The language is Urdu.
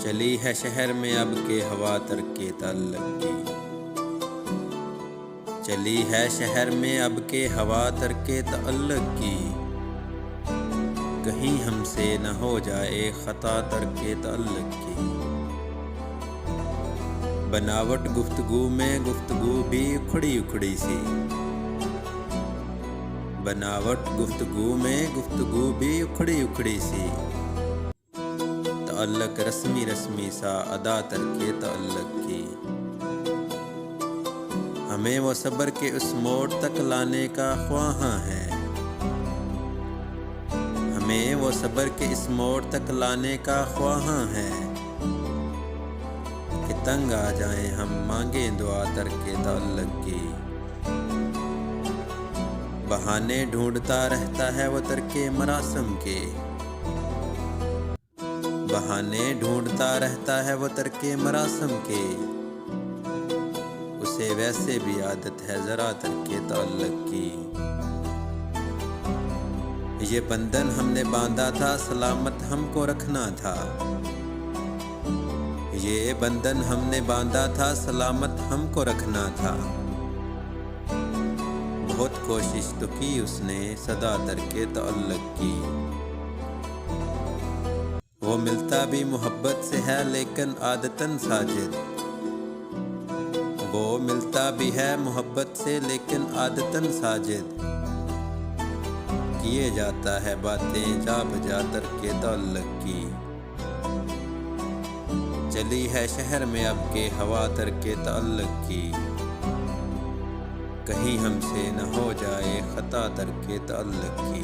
چلی ہے شہر میں اب کے ہوا ترک تعلق کی، چلی ہے شہر میں اب کے ہوا ترک تعلق کی، کہیں ہم سے نہ ہو جائے خطا ترک تعلق کی۔ بناوٹ گفتگو میں گفتگو بھی اکھڑی اکھڑی سی، بناوٹ گفتگو میں گفتگو بھی اکھڑی اکھڑی سی، تعلق رسمی رسمی سا ادا ترک تعلق کی۔ ہمیں وہ صبر کے اس موڑ تک لانے کا خواہاں ہے، ہمیں وہ صبر کے اس موڑ تک لانے کا خواہاں ہے، کہ تنگ آ جائیں ہم مانگیں دعا ترک تعلق کی۔ بہانے ڈھونڈتا رہتا ہے وہ ترک مراسم کے، بہانے ڈھونڈتا رہتا ہے وہ ترک مراسم کے، اسے ویسے بھی عادت ہے ذرا ترک تعلق کی۔ یہ بندھن ہم نے باندھا تھا سلامت ہم کو رکھنا تھا، یہ بندھن ہم نے باندھا تھا سلامت ہم کو رکھنا تھا، بہت کوشش تو کی اس نے صدا ترک تعلق کی۔ وہ ملتا بھی محبت سے ہے لیکن عادتاً ساجد، وہ ملتا بھی ہے محبت سے لیکن عادتاً ساجد، کیے جاتا ہے باتیں جا بجا ترک تعلق کی۔ چلی ہے شہر میں اب کے ہوا ترک تعلق کی، کہیں ہم سے نہ ہو جائے خطا ترک تعلق کی۔